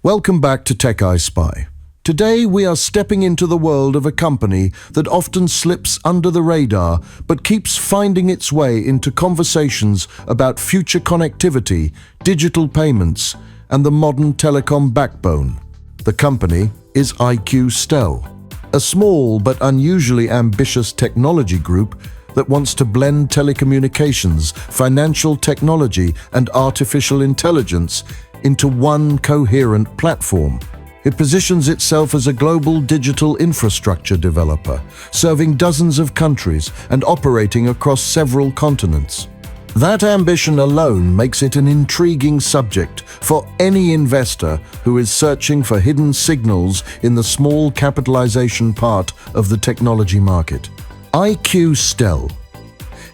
Welcome back to TechEyeSpy. Today we are stepping into the world of a company that often slips under the radar but keeps finding its way into conversations about future connectivity, digital payments, and the modern telecom backbone. The company is iQSTEL, a small but unusually ambitious technology group that wants to blend telecommunications, financial technology, and artificial intelligence into one coherent platform. It positions itself as a global digital infrastructure developer, serving dozens of countries and operating across several continents. That ambition alone makes it an intriguing subject for any investor who is searching for hidden signals in the small capitalization part of the technology market. iQSTEL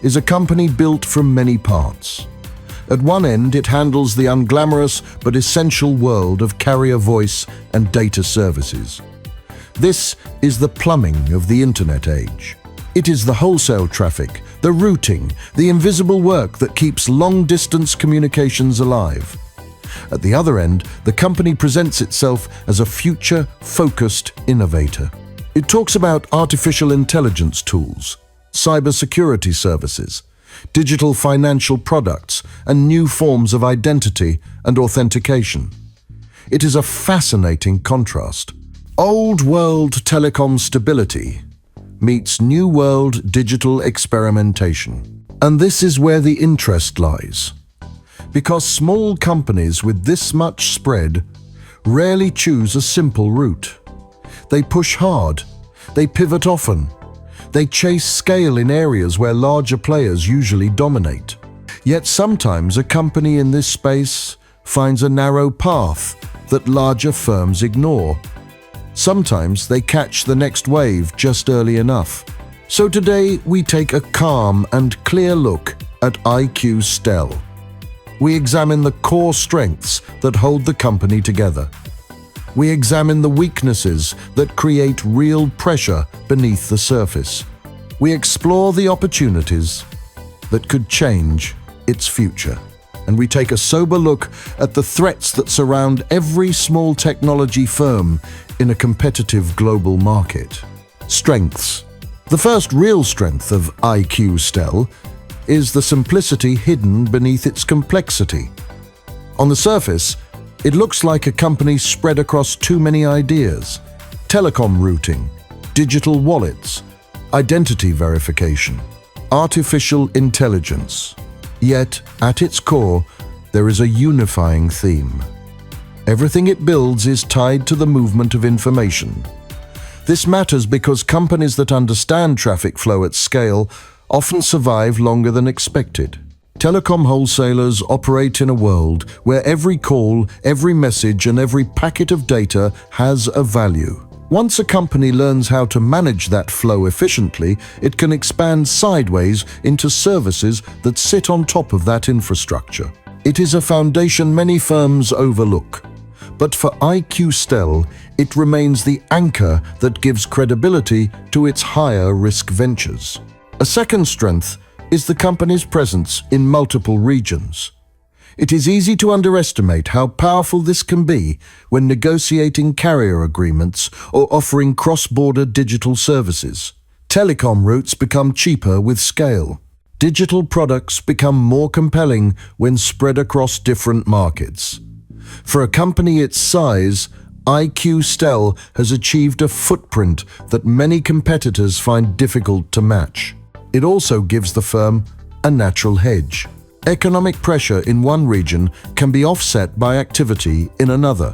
is a company built from many parts. At one end, it handles the unglamorous but essential world of carrier voice and data services. This is the plumbing of the internet age. It is the wholesale traffic, the routing, the invisible work that keeps long-distance communications alive. At the other end, the company presents itself as a future-focused innovator. It talks about artificial intelligence tools, cybersecurity services, digital financial products, and new forms of identity and authentication. It is a fascinating contrast. Old world telecom stability meets new world digital experimentation. And this is where the interest lies. Because small companies with this much spread rarely choose a simple route. They push hard, they pivot often, they chase scale in areas where larger players usually dominate. Yet sometimes a company in this space finds a narrow path that larger firms ignore. Sometimes they catch the next wave just early enough. So today we take a calm and clear look at iQSTEL. We examine the core strengths that hold the company together. We examine the weaknesses that create real pressure beneath the surface. We explore the opportunities that could change its future. And we take a sober look at the threats that surround every small technology firm in a competitive global market. Strengths. The first real strength of iQSTEL is the simplicity hidden beneath its complexity. On the surface, it looks like a company spread across too many ideas: telecom routing, digital wallets, identity verification, artificial intelligence. Yet, at its core, there is a unifying theme. Everything it builds is tied to the movement of information. This matters because companies that understand traffic flow at scale often survive longer than expected. Telecom wholesalers operate in a world where every call, every message, and every packet of data has a value. Once a company learns how to manage that flow efficiently, it can expand sideways into services that sit on top of that infrastructure. It is a foundation many firms overlook. But for iQSTEL, it remains the anchor that gives credibility to its higher risk ventures. A second strength is the company's presence in multiple regions. It is easy to underestimate how powerful this can be when negotiating carrier agreements or offering cross-border digital services. Telecom routes become cheaper with scale. Digital products become more compelling when spread across different markets. For a company its size, iQSTEL has achieved a footprint that many competitors find difficult to match. It also gives the firm a natural hedge. Economic pressure in one region can be offset by activity in another.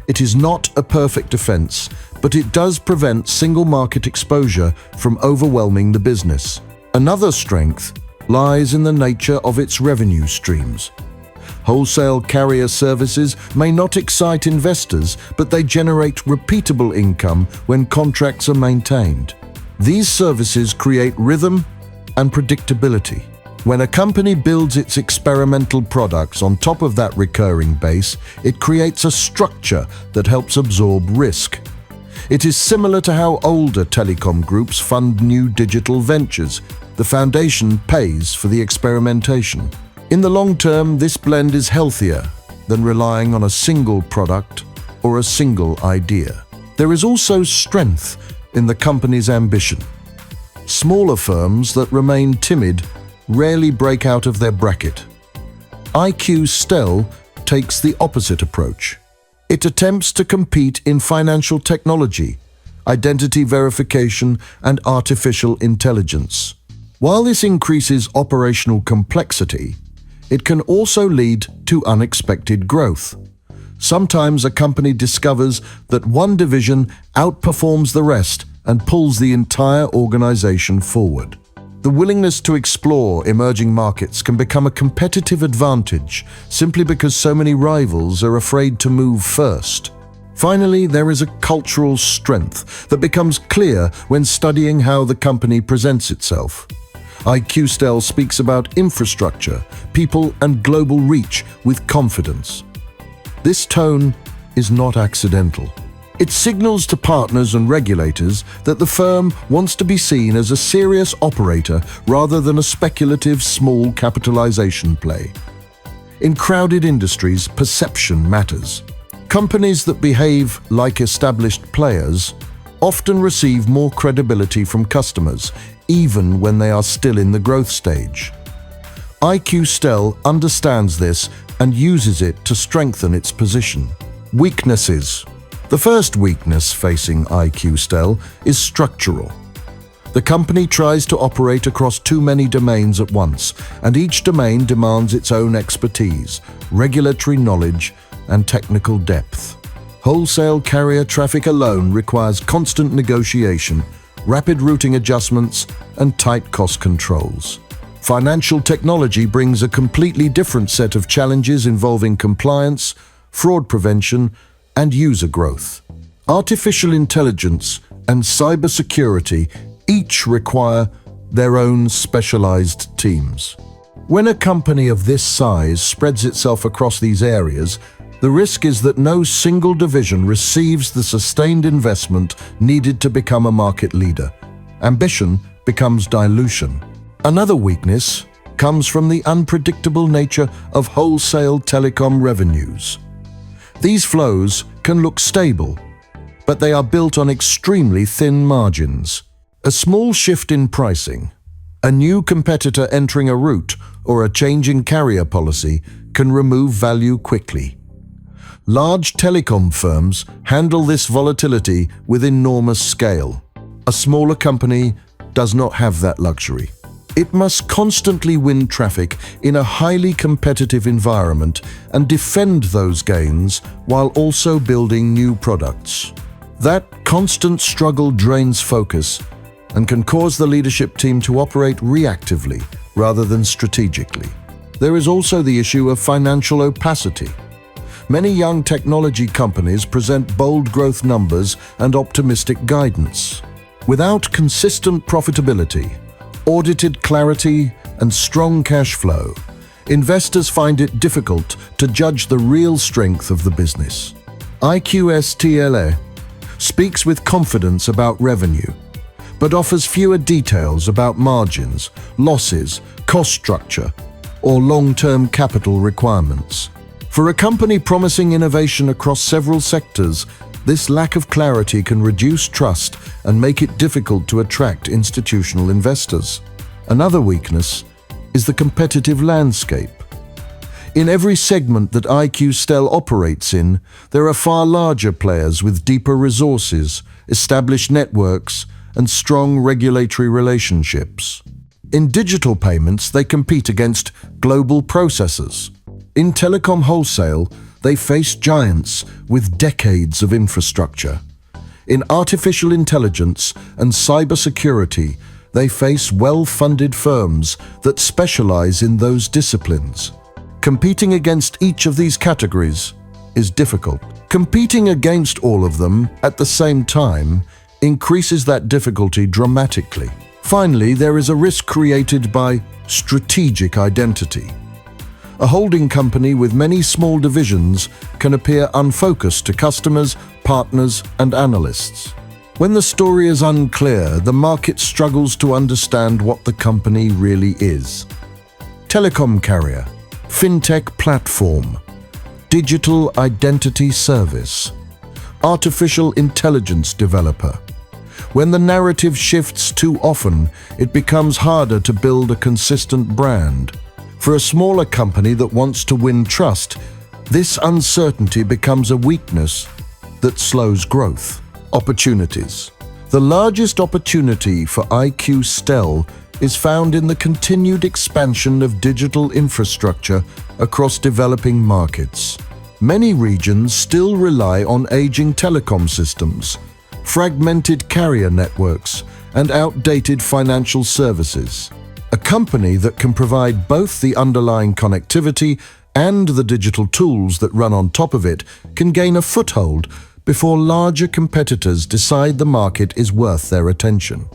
It is not a perfect defense, but it does prevent single market exposure from overwhelming the business. Another strength lies in the nature of its revenue streams. Wholesale carrier services may not excite investors, but they generate repeatable income when contracts are maintained. These services create rhythm and predictability. When a company builds its experimental products on top of that recurring base, it creates a structure that helps absorb risk. It is similar to how older telecom groups fund new digital ventures. The foundation pays for the experimentation. In the long term, this blend is healthier than relying on a single product or a single idea. There is also strength in the company's ambition. Smaller firms that remain timid rarely break out of their bracket. iQSTEL takes the opposite approach. It attempts to compete in financial technology, identity verification, and artificial intelligence. While this increases operational complexity, it can also lead to unexpected growth. Sometimes a company discovers that one division outperforms the rest and pulls the entire organization forward. The willingness to explore emerging markets can become a competitive advantage simply because so many rivals are afraid to move first. Finally, there is a cultural strength that becomes clear when studying how the company presents itself. iQSTEL speaks about infrastructure, people, and global reach with confidence. This tone is not accidental. It signals to partners and regulators that the firm wants to be seen as a serious operator rather than a speculative small capitalization play. In crowded industries, perception matters. Companies that behave like established players often receive more credibility from customers, even when they are still in the growth stage. iQSTEL understands this and uses it to strengthen its position. Weaknesses. The first weakness facing iQSTEL is structural. The company tries to operate across too many domains at once, and each domain demands its own expertise, regulatory knowledge, and technical depth. Wholesale carrier traffic alone requires constant negotiation, rapid routing adjustments, and tight cost controls. Financial technology brings a completely different set of challenges involving compliance, fraud prevention, and user growth. Artificial intelligence and cybersecurity each require their own specialized teams. When a company of this size spreads itself across these areas, the risk is that no single division receives the sustained investment needed to become a market leader. Ambition becomes dilution. Another weakness comes from the unpredictable nature of wholesale telecom revenues. These flows can look stable, but they are built on extremely thin margins. A small shift in pricing, a new competitor entering a route, or a change in carrier policy can remove value quickly. Large telecom firms handle this volatility with enormous scale. A smaller company does not have that luxury. It must constantly win traffic in a highly competitive environment and defend those gains while also building new products. That constant struggle drains focus and can cause the leadership team to operate reactively rather than strategically. There is also the issue of financial opacity. Many young technology companies present bold growth numbers and optimistic guidance. Without consistent profitability, audited clarity, and strong cash flow, investors find it difficult to judge the real strength of the business. iQSTEL speaks with confidence about revenue, but offers fewer details about margins, losses, cost structure, or long-term capital requirements. For a company promising innovation across several sectors, this lack of clarity can reduce trust and make it difficult to attract institutional investors. Another weakness is the competitive landscape. In every segment that iQSTEL operates in, there are far larger players with deeper resources, established networks, and strong regulatory relationships. In digital payments, they compete against global processors. In telecom wholesale, they face giants with decades of infrastructure. In artificial intelligence and cybersecurity, they face well-funded firms that specialize in those disciplines. Competing against each of these categories is difficult. Competing against all of them at the same time increases that difficulty dramatically. Finally, there is a risk created by strategic identity. A holding company with many small divisions can appear unfocused to customers, partners, and analysts. When the story is unclear, the market struggles to understand what the company really is. Telecom carrier, Fintech platform, digital identity service, artificial intelligence developer. When the narrative shifts too often, it becomes harder to build a consistent brand. For a smaller company that wants to win trust, this uncertainty becomes a weakness that slows growth. Opportunities. The largest opportunity for iQSTEL is found in the continued expansion of digital infrastructure across developing markets. Many regions still rely on aging telecom systems, fragmented carrier networks, and outdated financial services. A company that can provide both the underlying connectivity and the digital tools that run on top of it can gain a foothold before larger competitors decide the market is worth their attention.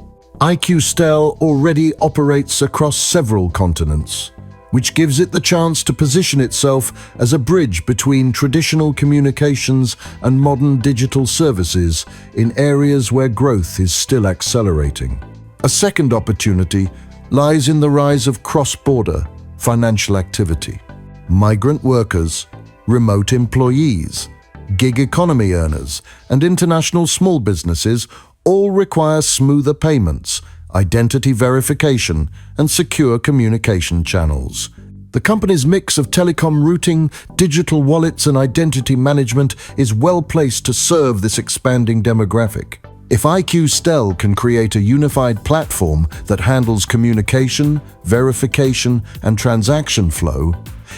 iQSTEL already operates across several continents, which gives it the chance to position itself as a bridge between traditional communications and modern digital services in areas where growth is still accelerating. A second opportunity lies in the rise of cross-border financial activity. Migrant workers, remote employees, gig economy earners, and international small businesses all require smoother payments, identity verification, and secure communication channels. The company's mix of telecom routing, digital wallets, and identity management is well placed to serve this expanding demographic. If iQSTEL can create a unified platform that handles communication, verification, and transaction flow,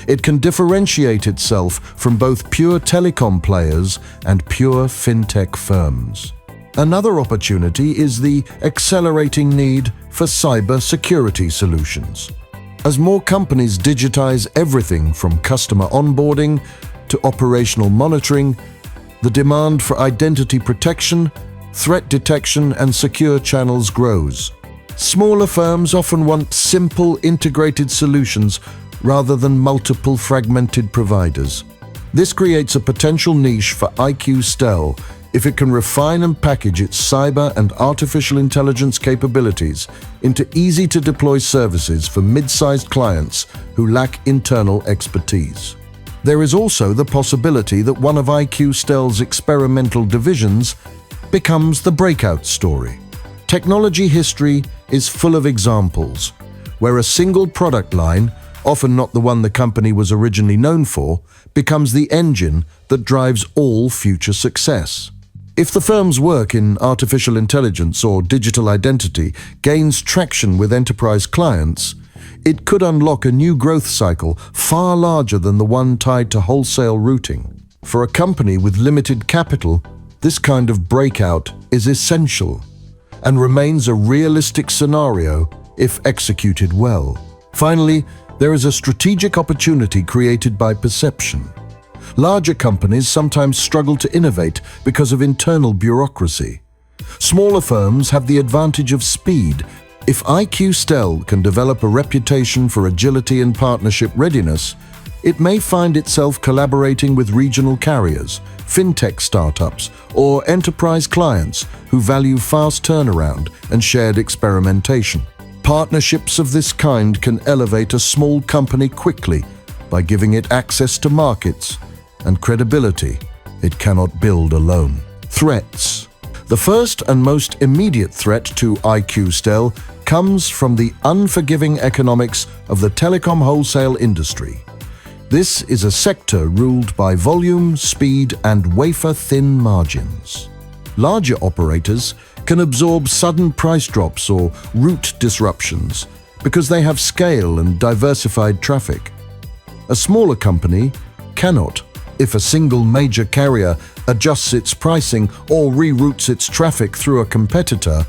it can differentiate itself from both pure telecom players and pure fintech firms. Another opportunity is the accelerating need for cybersecurity solutions. As more companies digitize everything from customer onboarding to operational monitoring, the demand for identity protection, threat detection, and secure channels grows. Smaller firms often want simple, integrated solutions rather than multiple fragmented providers. This creates a potential niche for iQSTEL if it can refine and package its cyber and artificial intelligence capabilities into easy-to-deploy services for mid-sized clients who lack internal expertise. There is also the possibility that one of iQSTEL's experimental divisions becomes the breakout story. Technology history is full of examples where a single product line, often not the one the company was originally known for, becomes the engine that drives all future success. If the firm's work in artificial intelligence or digital identity gains traction with enterprise clients, it could unlock a new growth cycle far larger than the one tied to wholesale routing. For a company with limited capital, this kind of breakout is essential and remains a realistic scenario if executed well. Finally, there is a strategic opportunity created by perception. Larger companies sometimes struggle to innovate because of internal bureaucracy. Smaller firms have the advantage of speed. If iQSTEL can develop a reputation for agility and partnership readiness, it may find itself collaborating with regional carriers, fintech startups, or enterprise clients who value fast turnaround and shared experimentation. Partnerships of this kind can elevate a small company quickly by giving it access to markets and credibility it cannot build alone. Threats. The first and most immediate threat to iQSTEL comes from the unforgiving economics of the telecom wholesale industry. This is a sector ruled by volume, speed, and wafer-thin margins. Larger operators can absorb sudden price drops or route disruptions because they have scale and diversified traffic. A smaller company cannot. If a single major carrier adjusts its pricing or reroutes its traffic through a competitor,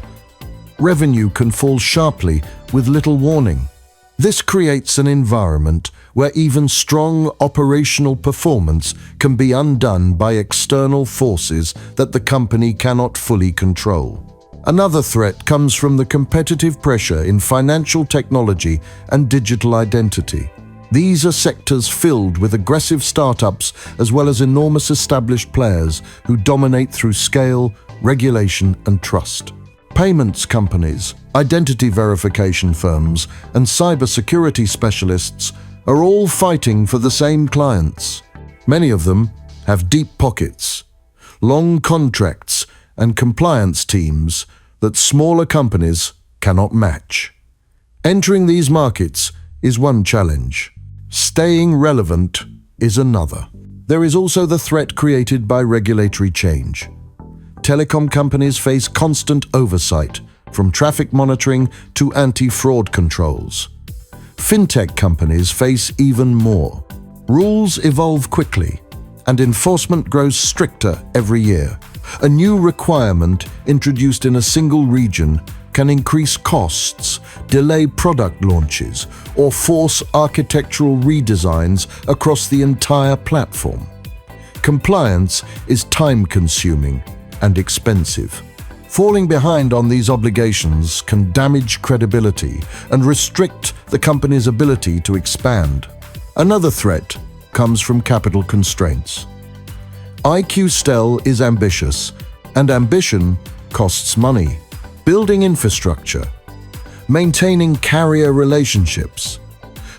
revenue can fall sharply with little warning. This creates an environment where even strong operational performance can be undone by external forces that the company cannot fully control. Another threat comes from the competitive pressure in financial technology and digital identity. These are sectors filled with aggressive startups as well as enormous established players who dominate through scale, regulation, and trust. Payments companies, identity verification firms, and cybersecurity specialists are all fighting for the same clients. Many of them have deep pockets, long contracts, and compliance teams that smaller companies cannot match. Entering these markets is one challenge. Staying relevant is another. There is also the threat created by regulatory change. Telecom companies face constant oversight, from traffic monitoring to anti-fraud controls. Fintech companies face even more. Rules evolve quickly, and enforcement grows stricter every year. A new requirement introduced in a single region can increase costs, delay product launches, or force architectural redesigns across the entire platform. Compliance is time-consuming and expensive. Falling behind on these obligations can damage credibility and restrict the company's ability to expand. Another threat comes from capital constraints. iQSTEL is ambitious, and ambition costs money. Building infrastructure, maintaining carrier relationships,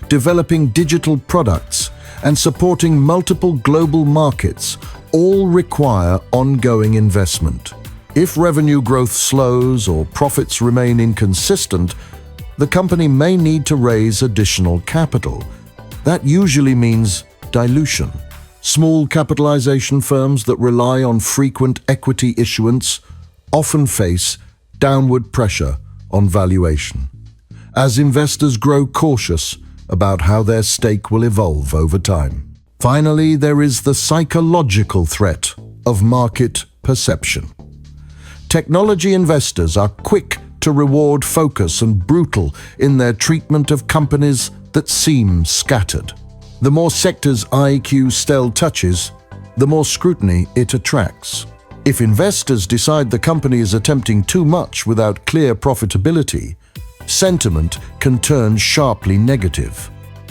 developing digital products, and supporting multiple global markets all require ongoing investment. If revenue growth slows or profits remain inconsistent, the company may need to raise additional capital. That usually means dilution. Small capitalization firms that rely on frequent equity issuance often face downward pressure on valuation, as investors grow cautious about how their stake will evolve over time. Finally, there is the psychological threat of market perception. Technology investors are quick to reward focus and brutal in their treatment of companies that seem scattered. The more sectors iQSTEL touches, the more scrutiny it attracts. If investors decide the company is attempting too much without clear profitability, sentiment can turn sharply negative.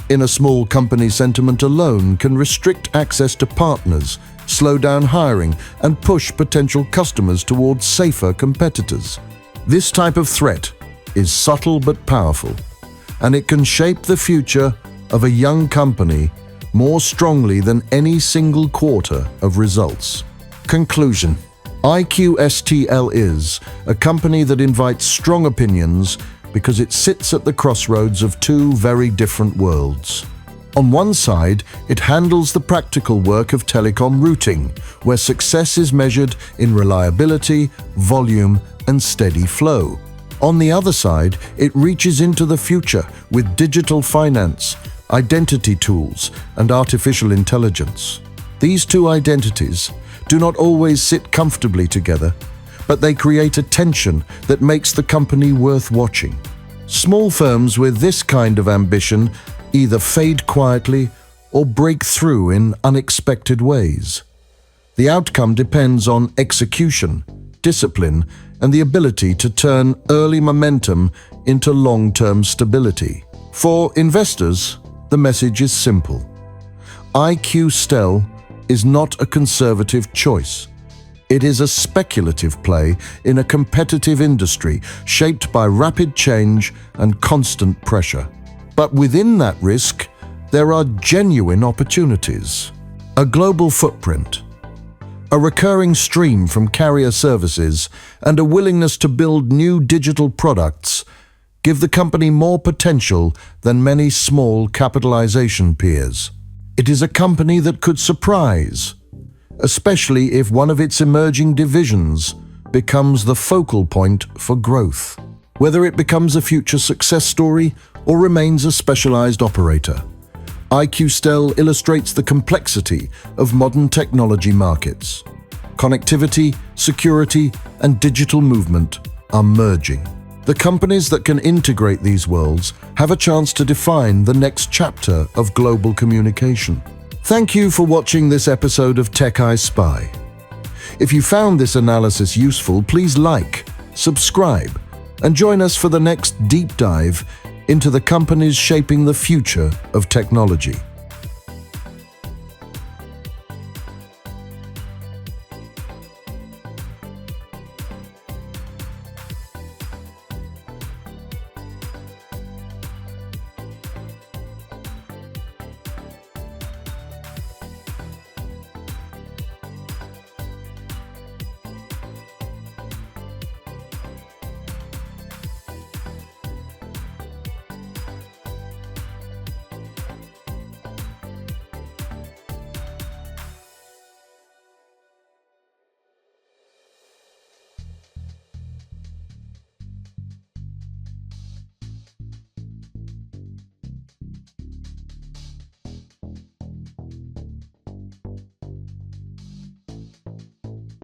In a small company, sentiment alone can restrict access to partners, slow down hiring, and push potential customers towards safer competitors. This type of threat is subtle but powerful, and it can shape the future of a young company more strongly than any single quarter of results. Conclusion: iQSTEL is a company that invites strong opinions because it sits at the crossroads of two very different worlds. On one side, it handles the practical work of telecom routing, where success is measured in reliability, volume, and steady flow. On the other side, it reaches into the future with digital finance, identity tools, and artificial intelligence. These two identities do not always sit comfortably together, but they create a tension that makes the company worth watching. Small firms with this kind of ambition either fade quietly or break through in unexpected ways. The outcome depends on execution, discipline, and the ability to turn early momentum into long-term stability. For investors, the message is simple. iQSTEL is not a conservative choice. It is a speculative play in a competitive industry shaped by rapid change and constant pressure. But within that risk, there are genuine opportunities. A global footprint, a recurring stream from carrier services, and a willingness to build new digital products give the company more potential than many small capitalization peers. It is a company that could surprise, especially if one of its emerging divisions becomes the focal point for growth. Whether it becomes a future success story or remains a specialized operator, iQSTEL illustrates the complexity of modern technology markets. Connectivity, security, and digital movement are merging. The companies that can integrate these worlds have a chance to define the next chapter of global communication. Thank you for watching this episode of TechEyeSpy. If you found this analysis useful, please like, subscribe, and join us for the next deep dive into the companies shaping the future of technology.